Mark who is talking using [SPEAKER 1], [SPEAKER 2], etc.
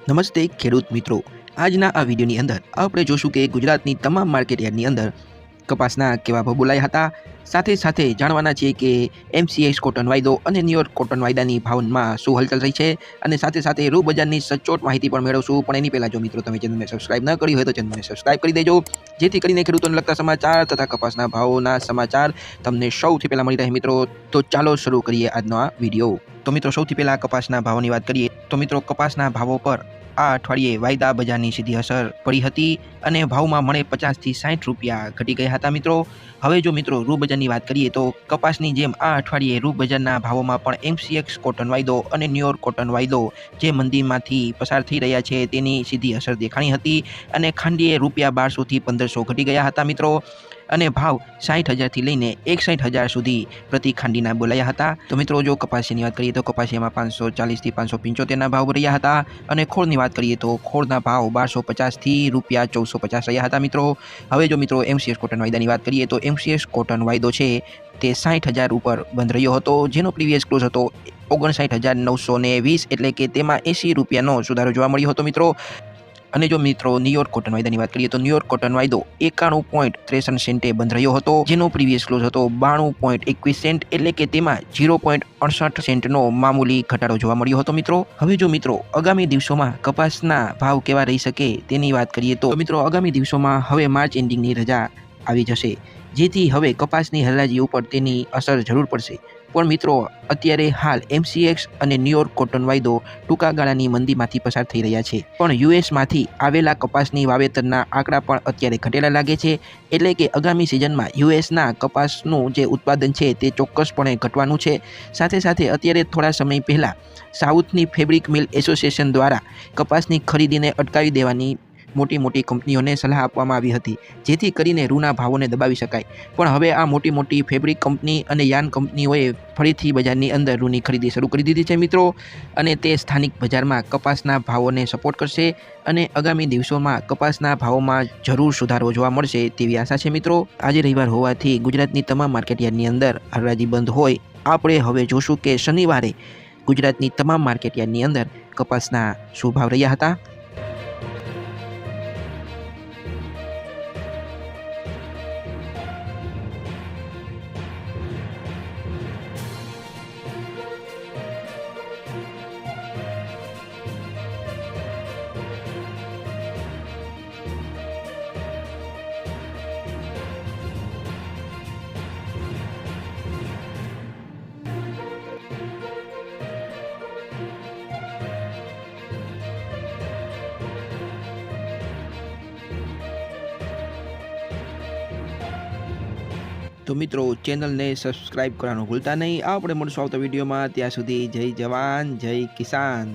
[SPEAKER 1] નમસ્તે ખેડૂત મિત્રો, આજના આ વિડીયોની અંદર આપણે જોશું કે ગુજરાતની તમામ માર્કેટ યાર્ડની અંદર કપાસના કેવા ભાવ બોલાયા હતા. સાથે સાથે જાણવાના છે કે એમસીએક્સ કોટન વાયદો અને ન્યુયોર્ક કોટન વાયદાની ભાવમાં શું હલચલ રહી છે, અને સાથે સાથે રૂ બજારની સચોટ માહિતી પણ મેળવશું. પણ એની પહેલાં જો મિત્રો તમે ચેનલને સબસ્ક્રાઇબ ન કરી હોય તો ચેનલને સબસ્ક્રાઇબ કરી દેજો, જેથી કરીને ખેડૂતોને લગતા સમાચાર તથા કપાસના ભાવોના સમાચાર તમને સૌથી પહેલાં મળી રહે મિત્રો. તો ચાલો શરૂ કરીએ આજનો આ વિડીયો. તો મિત્રો સૌથી પહેલાં કપાસના ભાવોની વાત કરીએ તો મિત્રો કપાસના ભાવો પર આ અઠવાડિયે વાયદા બજારની સીધી અસર પડી હતી અને ભાવમાં મણે 50 થી 60 રૂપિયા ઘટી ગયા હતા મિત્રો. હવે જો મિત્રો રૂ બજારની વાત કરીએ તો કપાસની જેમ આ અઠવાડિયે રૂ બજારના ભાવોમાં પણ એમસીએક્સ કોટન વાયદો અને ન્યુયોર્ક કોટન વાયદો જે મંદીમાંથી પસાર થઈ રહ્યા છે તેની સીધી અસર દેખાણી હતી, અને ખાંડીએ રૂપિયા 1200 થી 1500 ઘટી ગયા હતા મિત્રો, અને ભાવ 60,000 થી લઈને 61,000 સુધી પ્રતિ ખાંડીના બોલાયા હતા. તો મિત્રો જો કપાસિયાની વાત કરીએ તો કપાસિયામાં 540 થી 575 ભાવ રહ્યા હતા, અને ખોળની વાત કરીએ તો ખોળના ભાવ 1250 થી રૂપિયા 1450 રહ્યા હતા મિત્રો. હવે જો મિત્રો એમસીએક્સ કોટન વાયદાની વાત કરીએ તો એમસીએક્સ કોટન વાયદો છે તે 60,000 ઉપર બંધ રહ્યો હતો, જેનો પ્રીવિયસ ક્લોઝ હતો 59,920, એટલે કે તેમાં 80 રૂપિયાનો સુધારો જોવા મળ્યો હતો મિત્રો. અને જો મિત્રો ન્યુયોર્ક કોટન વાયદાની વાત કરીએ તો ન્યુયોર્ક કોટન વાયદો 91.63 સેન્ટે બંધ રહ્યો હતો, જેનો પ્રીવિયસ ક્લોઝ હતો 92.21 સેન્ટ, એટલે કે તેમાં 0.68 સેન્ટનો મામૂલી ઘટાડો જોવા મળ્યો હતો મિત્રો. હવે જો મિત્રો આગામી દિવસોમાં કપાસના ભાવ કેવા રહી શકે તેની વાત કરીએ તો મિત્રો આગામી દિવસોમાં હવે માર્ચ એન્ડિંગની રજા આવી જશે, જેથી હવે કપાસની હરાજી ઉપર તેની અસર જરૂર પડશે. પણ મિત્રો અત્યારે હાલ એમસીએક્સ અને ન્યુયોર્ક કોટન વાયદો ટૂંકા ગાળાની મંદીમાંથી પસાર થઈ રહ્યા છે, પણ યુએસમાંથી આવેલા કપાસની વાવેતરના આંકડા પણ અત્યારે ઘટેલા લાગે છે, એટલે કે આગામી સિઝનમાં યુએસના કપાસનું જે ઉત્પાદન છે તે ચોક્કસપણે ઘટવાનું છે. સાથે સાથે અત્યારે થોડા સમય પહેલાં સાઉથની ફેબ્રિક મિલ એસોસિએશન દ્વારા કપાસની ખરીદીને અટકાવી દેવાની મોટી મોટી કંપનીઓને સલાહ આપવામાં આવી હતી, જેથી કરીને રૂના ભાવોને દબાવી શકાય. પણ હવે આ મોટી મોટી ફેબ્રિક કંપની અને યાર્ન કંપનીઓએ ફરીથી બજારની અંદર રૂની ખરીદી શરૂ કરી દીધી છે મિત્રો, અને તે સ્થાનિક બજારમાં કપાસના ભાવોને સપોર્ટ કરશે, અને આગામી દિવસોમાં કપાસના ભાવોમાં જરૂર સુધારો જોવા મળશે તેવી આશા છે મિત્રો. આજે રવિવાર હોવાથી ગુજરાતની તમામ માર્કેટયાર્ડની અંદર હરાજી બંધ હોય. આપણે હવે જોશું કે શનિવારે ગુજરાતની તમામ માર્કેટયાર્ડની અંદર કપાસના શું ભાવ રહ્યા હતા. તો મિત્રો ચેનલને સબસ્ક્રાઇબ કરવાનું ભૂલતા નહીં. આપણે મળશું આવતા વિડીયોમાં. ત્યાં સુધી જય જવાન જય કિસાન.